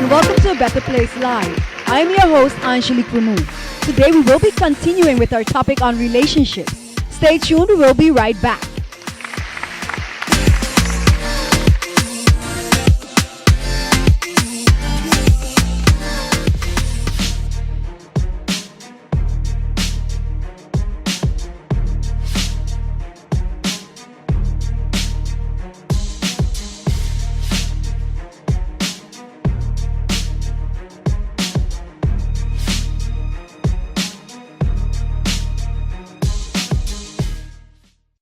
and welcome to BETTA Place Live. I am your host, Angelique. Today we will be continuing with our topic on relationships. Stay tuned, we will be right back.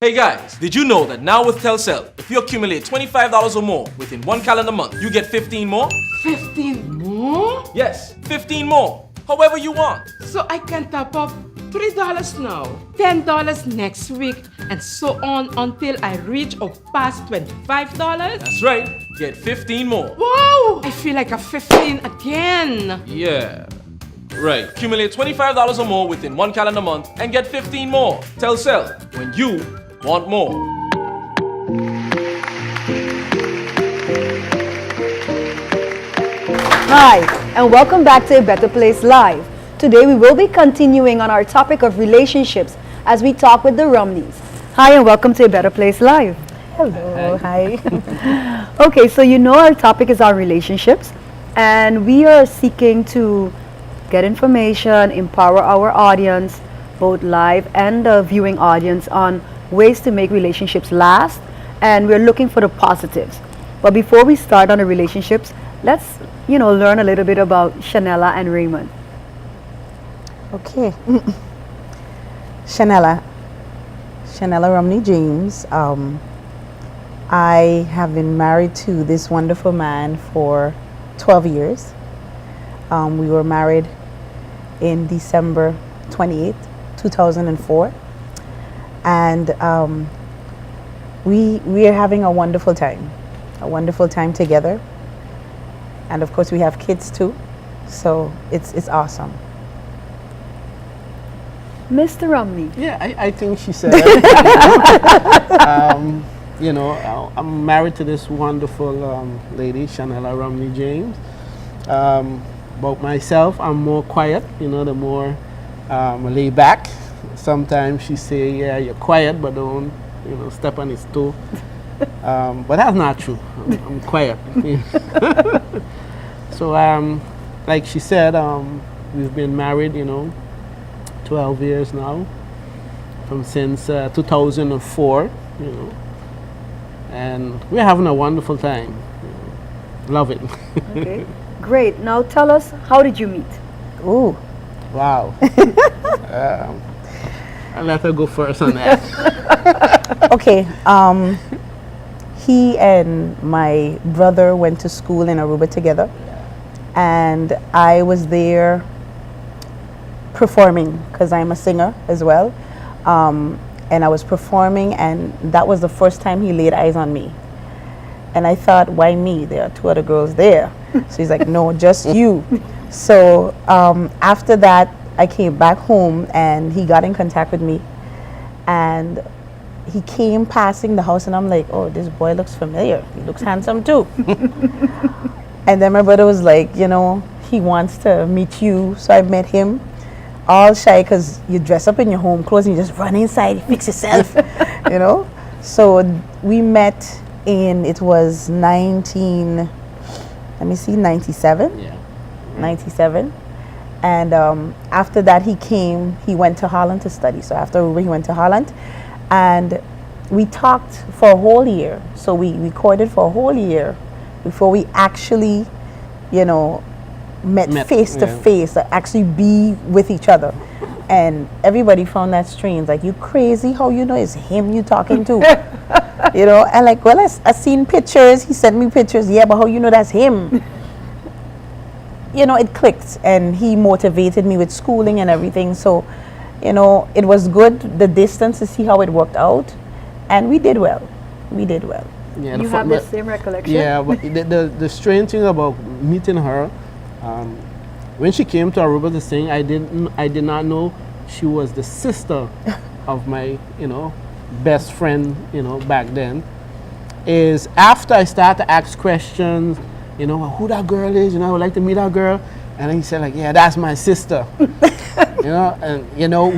Hey guys, did you know that now with Telcel, if you accumulate $25 or more within one calendar month, you get 15 more? 15 more? Yes, 15 more. However you want. So I can top up $3 now, $10 next week, and so on until I reach or pass $25? That's right, get 15 more. Wow! I feel like a 15 again. Yeah, right. Accumulate $25 or more within one calendar month and get 15 more. Telcel, when you want more. Hi, and welcome back to BETTA Place Live. Today we will be continuing on our topic of relationships as we talk with the Romleys. Hi, and welcome to BETTA Place Live. Hello, hi. Okay, so you know our topic is our relationships, and we are seeking to get information, empower our audience, both live and the viewing audience, on ways to make relationships last, and we're looking for the positives. But before we start on the relationships, let's learn a little bit about Shanella and Raymond. Okay. Shanella Romney James. I have been married to this wonderful man for 12 years. We were married in December 28th, 2004. And we are having a wonderful time together. And of course we have kids too, so it's awesome. Mr. Romney. Yeah, I think she said I'm married to this wonderful lady, Shanella Romney James. About myself, I'm more quiet, the more laid back. Sometimes she say, yeah, you're quiet, but don't, step on his toe. But that's not true. I'm quiet. So, like she said, we've been married, 12 years now, since 2004, and we're having a wonderful time. Love it. Okay, great. Now tell us, how did you meet? Ooh. Wow. I'll let her go first on that. Okay. He and my brother went to school in Aruba together, and I was there performing because I'm a singer as well. And I was performing, and that was the first time he laid eyes on me. And I thought, why me? There are two other girls there. So he's like, no, just you. So after that, I came back home, and he got in contact with me, and he came passing the house, and I'm like, oh, this boy looks familiar. He looks handsome too. And then my brother was like, he wants to meet you. So I met him, all shy because you dress up in your home clothes and you just run inside, fix yourself, So we met it was 97? Yeah. 97. And after that, he went to Holland to study. So after Aruba, he went to Holland. And we talked for a whole year. So we recorded for a whole year before we actually, met face to face, actually be with each other. And everybody found that strange. Like, you crazy? How you know it's him you talking to? And like, well, I seen pictures. He sent me pictures. Yeah, but how you know that's him? It clicked, and he motivated me with schooling and everything. So, it was good, the distance, to see how it worked out, and we did well. Yeah, You have the same recollection? Yeah, but the strange thing about meeting her, when she came to Aruba to sing, I did not know she was the sister of my, best friend, back then. Is after I started to ask questions, you know, who that girl is, you know, I would like to meet that girl. And then he said like, yeah, that's my sister. You know, and you know,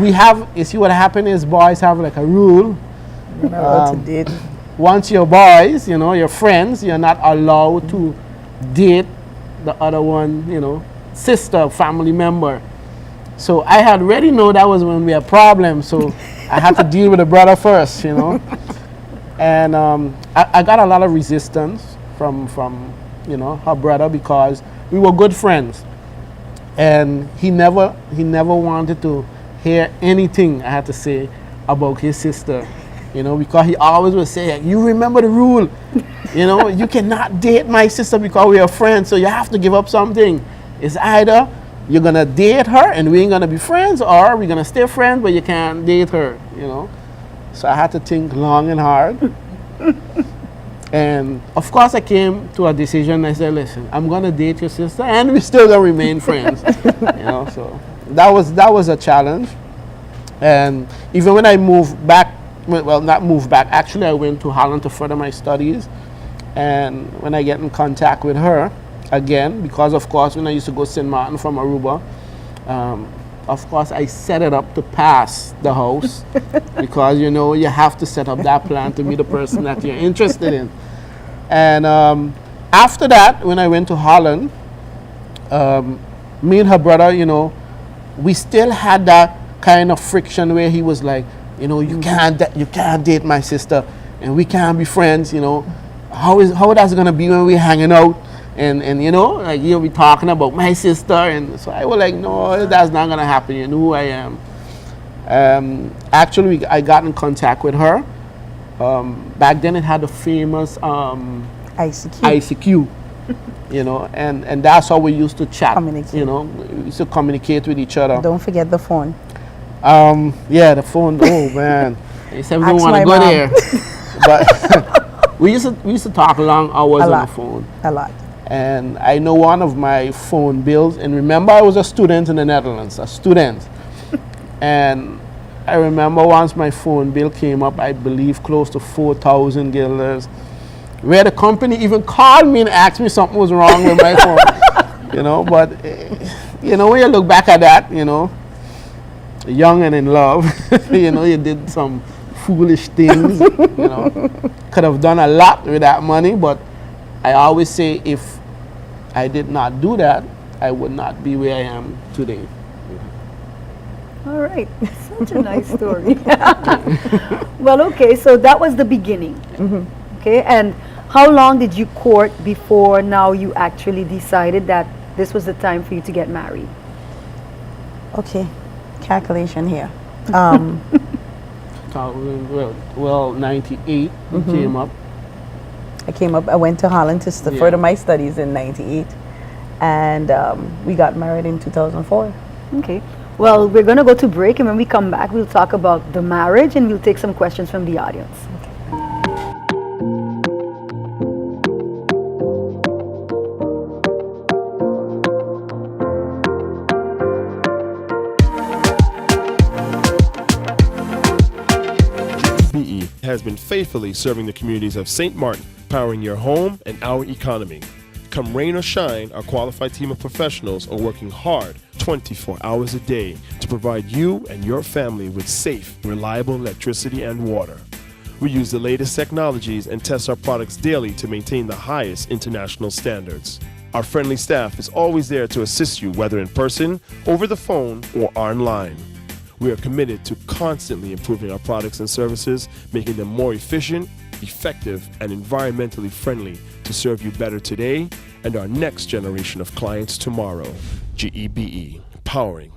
you see what happened is boys have like a rule. You're not allowed to date. Once you're boys, you know, you're friends, you're not allowed to date the other one, you know, sister, family member. So I had already know that was when we had problems, so I had to deal with the brother first, you know. And I got a lot of resistance from you know, her brother, because we were good friends. And he never wanted to hear anything I had to say about his sister, you know, because he always would say, you remember the rule, you know, you cannot date my sister because we are friends, so you have to give up something. It's either you're going to date her and we ain't going to be friends, or we're going to stay friends but you can't date her, you know. So I had to think long and hard. And of course I came to a decision. I said, listen, I'm going to date your sister and we still going to remain friends. You know, so that was a challenge. And even when I moved back, well, not moved back, actually I went to Holland to further my studies. And when I get in contact with her again, because of course when I used to go to St. Martin from Aruba, of course I set it up to pass the house because you know you have to set up that plan to meet the person that you're interested in. And after that, when I went to Holland, me and her brother, you know, we still had that kind of friction where he was like, you know, you can't date my sister and we can't be friends, you know. How that's gonna be when we're hanging out? And you know, like you'll be talking about my sister, and so I was like, no, that's not gonna happen. You know who I am. Actually, I got in contact with her. Back then, it had the famous ICQ. You know, and that's how we used to chat. Communicate. You know, we used to communicate with each other. Don't forget the phone. Yeah, the phone. Oh man, they said we don't Ask want my to go mom. there, but we used to talk long hours on the phone. A lot. And I know one of my phone bills, and remember I was a student in the Netherlands, a student. And I remember once my phone bill came up, I believe close to 4,000 guilders, where the company even called me and asked me something was wrong with my phone. You know, but you know, when you look back at that, you know, young and in love, you know, you did some foolish things, you know, could have done a lot with that money, but I always say if I did not do that, I would not be where I am today. All right. Such a nice story. Well, okay, so that was the beginning. Okay, and how long did you court before now you actually decided that this was the time for you to get married? Okay, calculation here. Well, 98 came up. I went to Holland to further my studies in 98, and we got married in 2004. Okay. Well, we're going to go to break, and when we come back, we'll talk about the marriage and we'll take some questions from the audience. BE has been faithfully serving the communities of St. Martin, powering your home and our economy. Come rain or shine, our qualified team of professionals are working hard 24 hours a day to provide you and your family with safe, reliable electricity and water. We use the latest technologies and test our products daily to maintain the highest international standards. Our friendly staff is always there to assist you, whether in person, over the phone, or online. We are committed to constantly improving our products and services, making them more efficient, effective, and environmentally friendly to serve you better today and our next generation of clients tomorrow. GEBE, powering.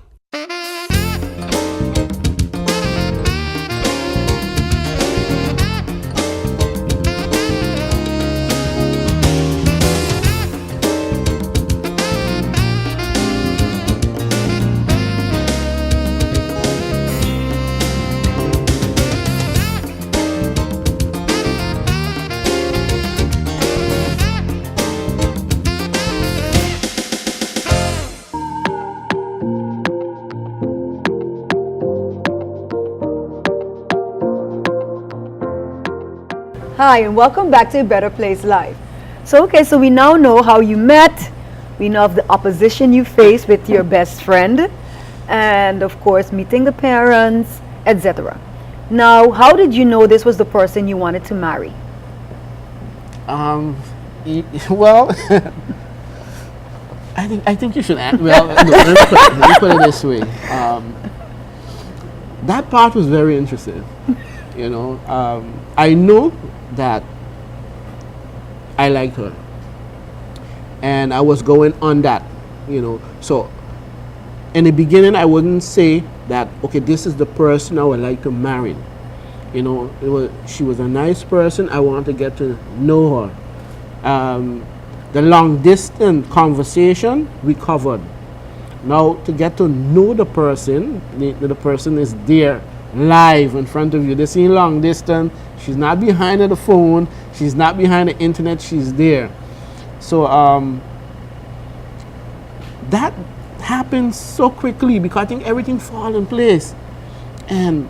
Hi, and welcome back to A Better Place Live. So, okay, so we now know how you met. We know of the opposition you faced with your best friend. And, of course, meeting the parents, etc. Now, how did you know this was the person you wanted to marry? Well, I think you should act. Well, no, let me put it this way. That part was very interesting. You know, I know that I liked her, and I was going on that. You know, so in the beginning, I wouldn't say that, okay, this is the person I would like to marry. You know, she was a nice person. I wanted to get to know her. The long distance conversation we covered. Now to get to know the person, the person is there live in front of you. This ain't long distance. She's not behind the phone. She's not behind the internet. She's there. So that happens so quickly because I think everything falls in place. And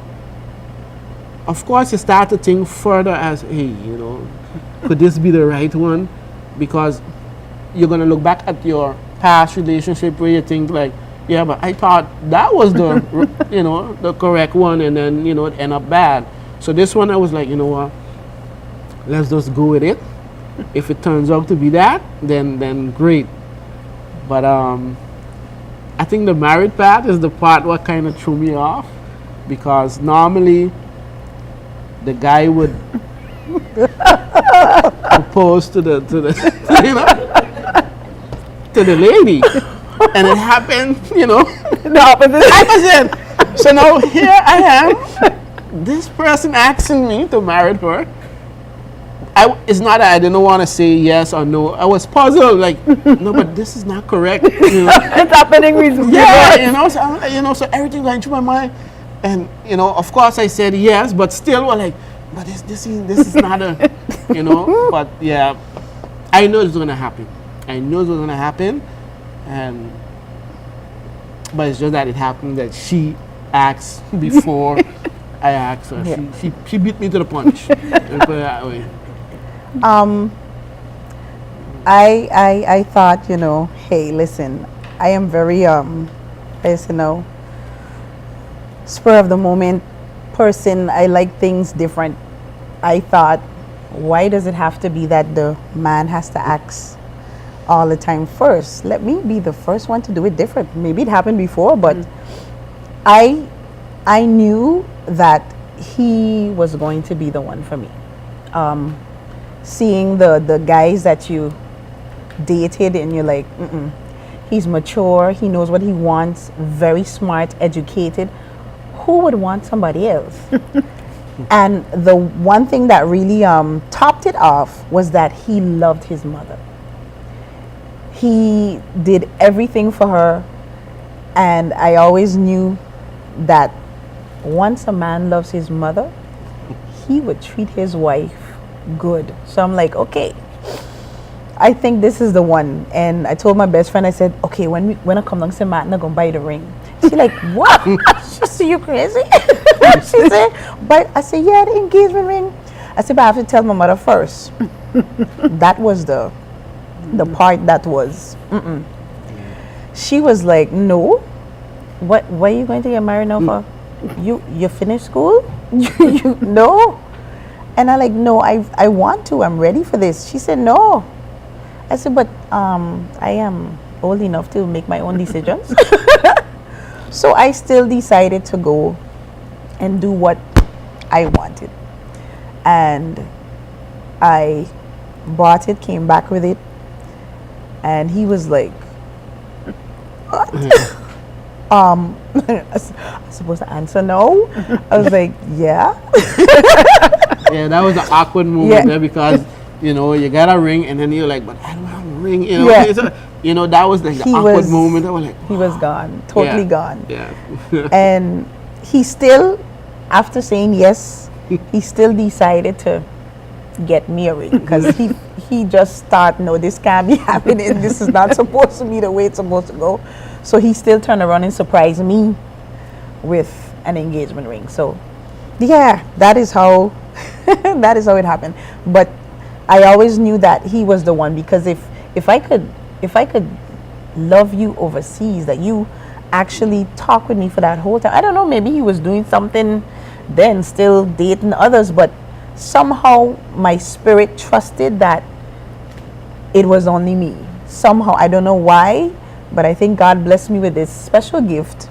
of course you start to think further as, hey, you know, could this be the right one? Because you're going to look back at your past relationship where you think like, yeah, but I thought that was the, you know, the correct one, and then, you know, it ended up bad. So this one I was like, you know what, let's just go with it. If it turns out to be that, then great. But I think the married part is the part what kind of threw me off, because normally the guy would propose to the you know, to the lady, and it happened, you know, The opposite. So now here I am, this person asking me to marry her. It's not that I didn't want to say yes or no. I was puzzled, like, no, but this is not correct. You know? It's happening with Yeah, you know, so everything going through my mind, and you know, of course I said yes, but still, we're like, but this is not a, you know, but yeah, I know it's gonna happen. I know it's gonna happen, and but it's just that it happened that she asked before I asked her. Yeah. She beat me to the punch. Let me put it that way. I thought, you know, hey, listen, I am very as you know, spur of the moment person. I like things different. I thought, why does it have to be that the man has to ask all the time first? Let me be the first one to do it different. Maybe it happened before, but I knew that he was going to be the one for me. Seeing the guys that you dated and you're like, he's mature, he knows what he wants, very smart, educated. Who would want somebody else? And the one thing that really topped it off was that he loved his mother. He did everything for her, and I always knew that once a man loves his mother, he would treat his wife good. So I'm like, okay, I think this is the one. And I told my best friend, I said, okay, when I come down to Matt, I'm gonna buy the ring. She like, what? She said, you crazy? She said, but I said, yeah, the engagement ring. I said, but I have to tell my mother first. That was the part that was, She was like, no. What are you going to get married now for? You finished school? you no. And I like, no, I want to. I'm ready for this. She said, no. I said, but I am old enough to make my own decisions. So I still decided to go and do what I wanted. And I bought it, came back with it. And he was like, what? I'm supposed to answer no? I was like, yeah. Yeah, that was an awkward moment there because, you know, you got a ring and then you're like, but I don't have a ring. You know, you know, that was like the awkward moment. I was like, he was gone, totally gone. Yeah. And he still, after saying yes, he still decided to get me a ring because he just thought, no, this can't be happening. This is not supposed to be the way it's supposed to go. So he still turned around and surprised me with an engagement ring. So yeah, that is how it happened. But I always knew that he was the one, because if I could love you overseas, that you actually talk with me for that whole time. I don't know, maybe he was doing something then, still dating others, but somehow my spirit trusted that it was only me. Somehow, I don't know why, but I think God blessed me with this special gift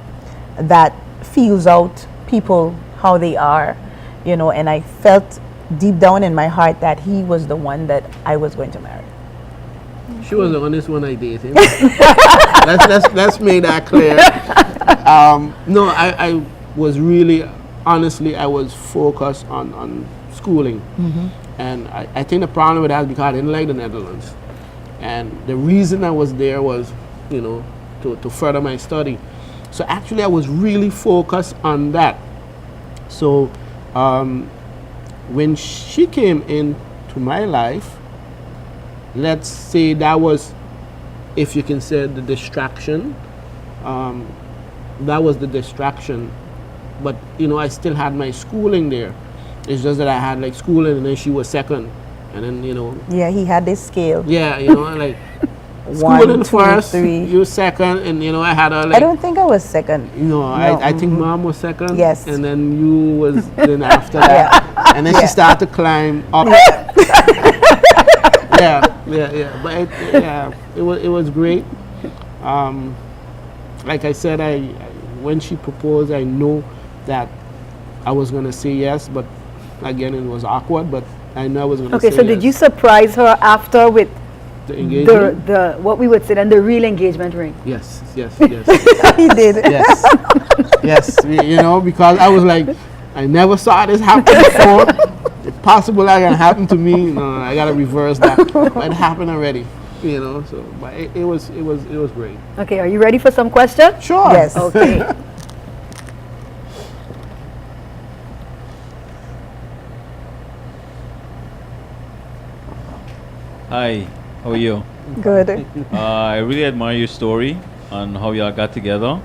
that feels out people how they are, you know, and I felt deep down in my heart that he was the one that I was going to marry. She was the honest one I dated. let's make that clear. No, I was really, honestly, I was focused on schooling. And I think the problem with that is because I didn't like the Netherlands. And the reason I was there was, you know, to further my study. So actually I was really focused on that. So when she came into my life, let's say that was, if you can say, the distraction. That was the distraction. But, you know, I still had my schooling there. It's just that I had like schooling and then she was second. And then, you know. Yeah, he had this scale. Yeah, you know, like One, schooling two, first, three. you second, and, you know, I had a like. I don't think I was second. No, I think Mom was second. Yes. And then you was then after that. And then she started to climb up. Yeah. But it was great. Like I said, when she proposed, I know that I was gonna say yes, but again, it was awkward. But I know I was gonna say yes. Okay, so did you surprise her after with the engagement? the what we would say then the real engagement ring? Yes. He did. Yes. You know, because I was like, I never saw this happen before. It's possible that can happen to me. No, I gotta reverse that. But it happened already. You know, so but it was great. Okay, are you ready for some questions? Sure. Yes. Okay. Hi, how are you? Good. I really admire your story on how y'all got together.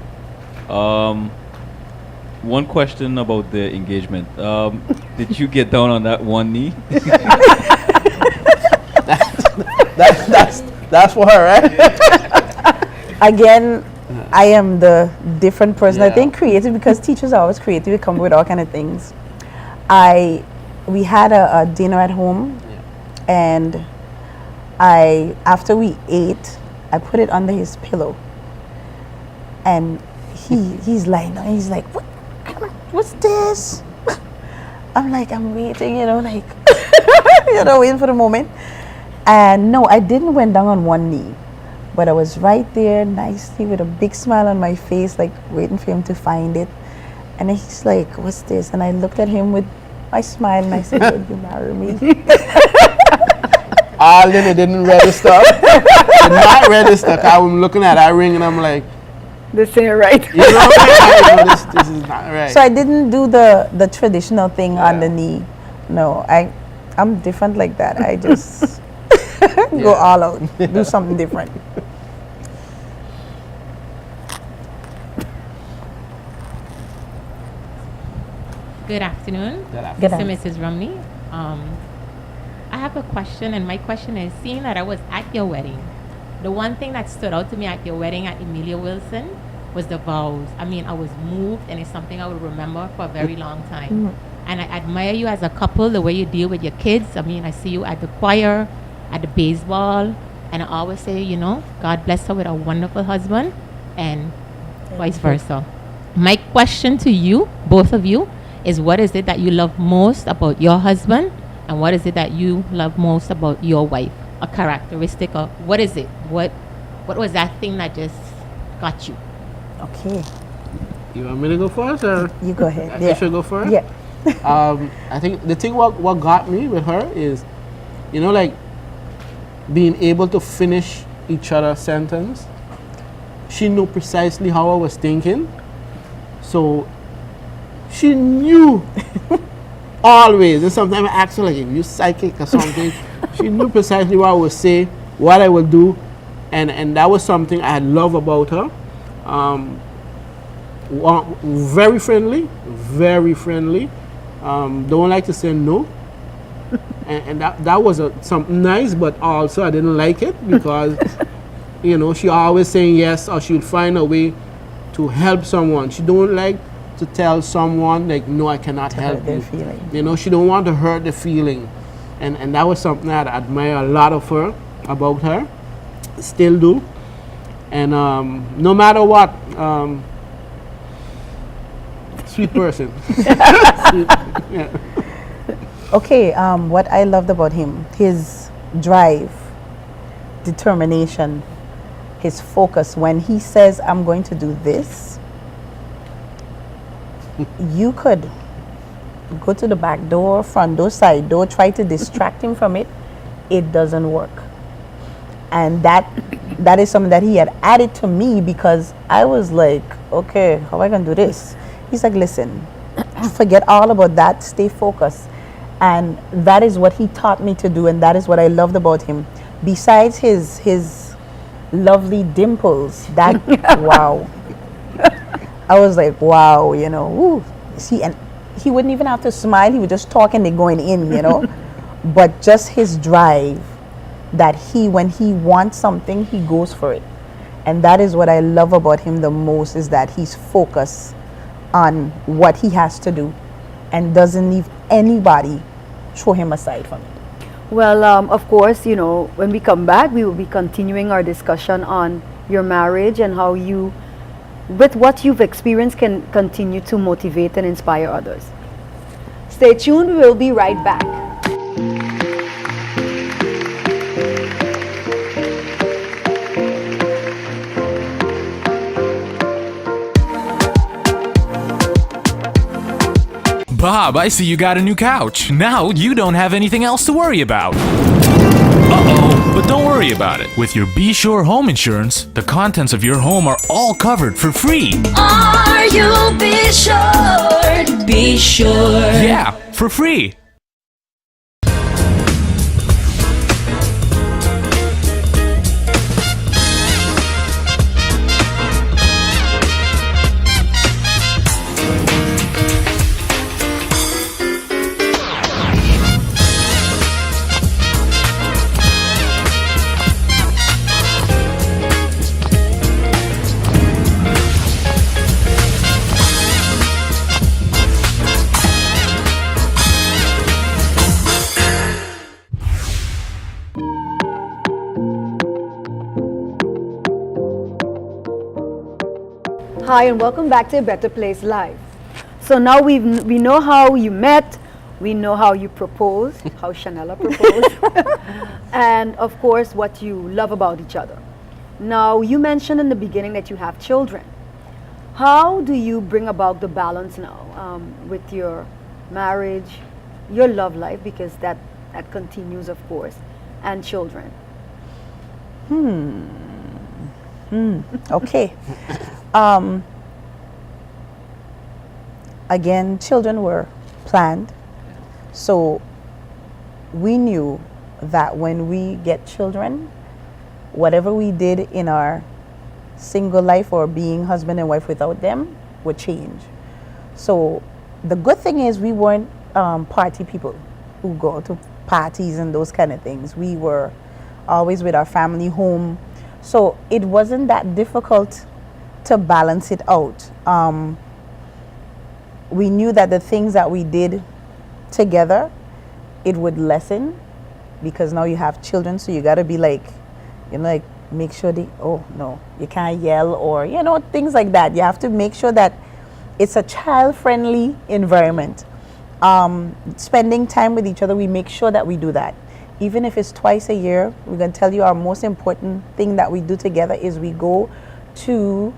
One question about the engagement. Did you get down on that one knee? That's for her, right? Again, I am the different person. I Yeah. think creative, because teachers are always creative, we come with all kind of things. We had a dinner at home, and after we ate, I put it under his pillow, and he's lying down. He's like, what's this? I'm like, I'm waiting, you know, like, you know, waiting for the moment. And no, I didn't went down on one knee, but I was right there nicely with a big smile on my face, like waiting for him to find it. And then he's like, what's this? And I looked at him with my smile and I said, would you marry me? Then it didn't register. It did not register. I'm looking at that ring and I'm like, This ain't right. you know, this is not right. So I didn't do the traditional thing on the knee. No, I'm different like that. I just go all out, do something different. Good afternoon. Good Mr. and afternoon. Mrs. Romney. I have a question, and my question is, seeing that I was at your wedding, the one thing that stood out to me at your wedding at Emilia Wilson was the vows. I mean, I was moved, and it's something I will remember for a very long time. And I admire you as a couple, the way you deal with your kids. I mean, I see you at the choir, at the baseball, and I always say, you know, God bless her with a wonderful husband, and vice versa. My question to you, both of you, is what is it that you love most about your husband, and what is it that you love most about your wife? A characteristic of, what is it? What was that thing that just got you? Okay, You want me to go first, or you go ahead. I should go first? Yeah. I think the thing what got me with her is, you know, like being able to finish each other's sentence. She knew precisely how I was thinking, so she knew always. And sometimes I asked her, like, if you psychic or something, she knew precisely what I would say, what I would do, and that was something I love about her. Very friendly, very friendly. Don't like to say no. and that was something nice, but also I didn't like it because, you know, she always saying yes, or she would find a way to help someone. She don't like to tell someone like, no, I cannot help you. You know, she don't want to hurt the feeling, and that was something that I admire a lot of her, about her, still do. And no matter what, sweet person. Sweet, yeah. Okay, what I loved about him, his drive, determination, his focus. When he says, I'm going to do this, you could go to the back door, front door, side door, try to distract him from it. It doesn't work. And that is something that he had added to me, because I was like, okay, how am I going to do this? He's like, listen, forget all about that, stay focused. And that is what he taught me to do, and that is what I loved about him. Besides his lovely dimples, that, wow. I was like, wow, you know, woo. See, and he wouldn't even have to smile, he would just talk and they're going in, you know. But just his drive, that when he wants something, he goes for it. And that is what I love about him the most, is that he's focused on what he has to do and doesn't leave anybody throw him aside from it. Well, of course, you know, when we come back, we will be continuing our discussion on your marriage and how you, with what you've experienced, can continue to motivate and inspire others. Stay tuned, we'll be right back. Bob, I see you got a new couch. Now you don't have anything else to worry about. Uh-oh, but don't worry about it. With your Be Sure home insurance, the contents of your home are all covered for free. Are you be sure? Be sure. Yeah, for free. Hi, and welcome back to Better Place Live. So now we know how you met, we know how you proposed, how Shanella proposed, and of course what you love about each other. Now, you mentioned in the beginning that you have children. How do you bring about the balance now with your marriage, your love life, because that continues, of course, and children? Okay. Again, children were planned. So we knew that when we get children, whatever we did in our single life or being husband and wife without them would change. So the good thing is we weren't party people who go to parties and those kind of things. We were always with our family home. So it wasn't that difficult to balance it out. We knew that the things that we did together, it would lessen, because now you have children, so you got to be like, you know, like make sure oh no, you can't yell, or, you know, things like that. You have to make sure that it's a child-friendly environment. Spending time with each other, we make sure that we do that. Even if it's twice a year, we're going to tell you our most important thing that we do together is we go to,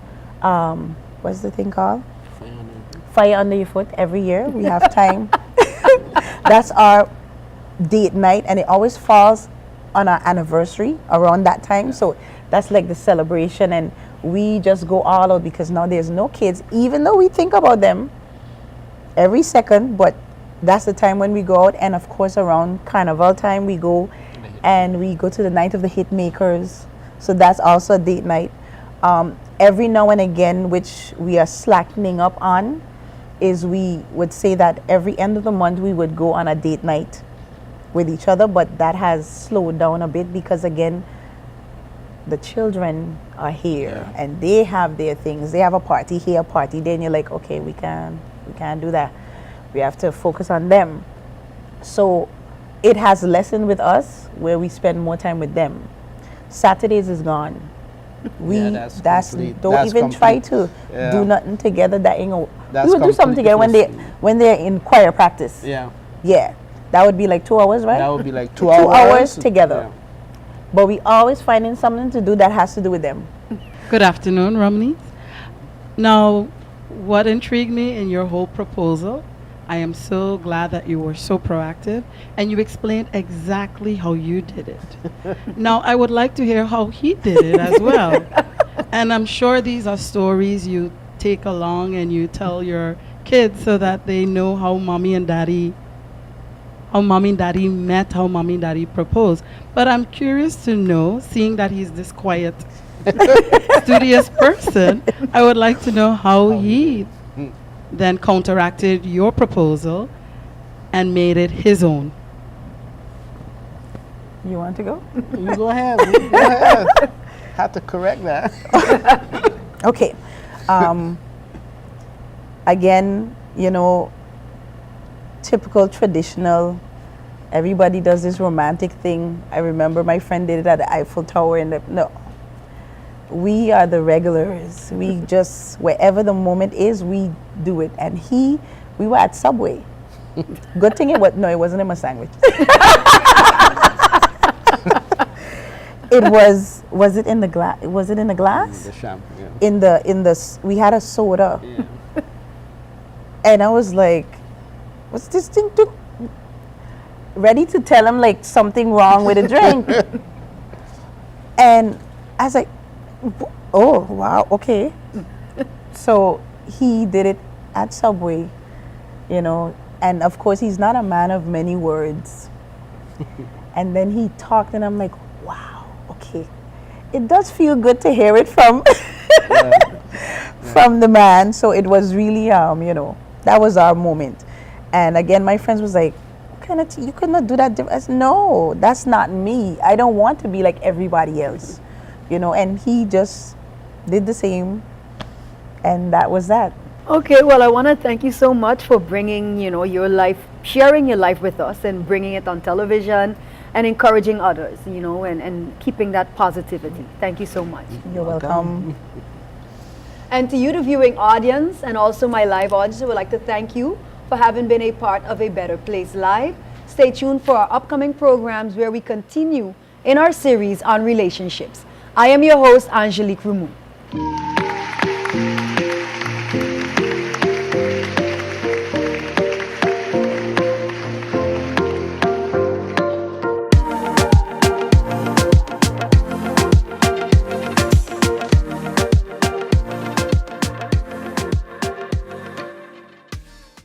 what's the thing called? Fire Under Your Foot every year. We have time. That's our date night, and it always falls on our anniversary around that time. So that's like the celebration, and we just go all out, because now there's no kids, even though we think about them every second, but that's the time when we go out. And of course around carnival time we go to the night of the hit makers, so that's also a date night. Every now and again, which we are slackening up on, is we would say that every end of the month we would go on a date night with each other, but that has slowed down a bit because again, the children are here and they have their things. They have a party here, a party there, and you're like, okay, we can't do that. We have to focus on them. So it has lessened with us where we spend more time with them. Saturdays is gone. We don't even try to do nothing together. That ain't we would do something together when they're in choir practice. Yeah, that would be like 2 hours, right? That would be like 2 2 hours. hours together. But we always finding something to do that has to do with them. Good afternoon, Romney. Now, what intrigued me in your whole proposal, I am so glad that you were so proactive and you explained exactly how you did it. Now, I would like to hear how he did it as well. And I'm sure these are stories you take along and you tell your kids so that they know how mommy and daddy met, how mommy and daddy proposed. But I'm curious to know, seeing that he's this quiet, studious person, I would like to know how he then counteracted your proposal and made it his own. You want to go? You go ahead. You go ahead. Have to correct that. Okay. Again, you know, typical traditional, everybody does this romantic thing. I remember my friend did it at the Eiffel Tower no. We are the regulars. We just, wherever the moment is, we do it. And we were at Subway. Good thing it wasn't in my sandwich. Was it in the glass? Was it in the glass? The champagne. Yeah. We had a soda. Yeah. And I was like, what's this thing do? Ready to tell him like something wrong with the drink. And I was like, oh, wow, okay. So he did it at Subway, you know, and of course he's not a man of many words. And then he talked and I'm like, wow, okay. It does feel good to hear it from from the man. So it was really, you know, that was our moment. And again, my friends was like, you could not do that. I said, no, that's not me. I don't want to be like everybody else, you know. And he just did the same, and that was that. Okay, well, I want to thank you so much for bringing, you know, your life, sharing your life with us and bringing it on television and encouraging others, you know, and keeping that positivity. Thank you so much. You're welcome. And to you, the viewing audience, and also my live audience, I would like to thank you for having been a part of A Better Place Live. Stay tuned for our upcoming programs where we continue in our series on relationships. I am your host, Angelique Rumu.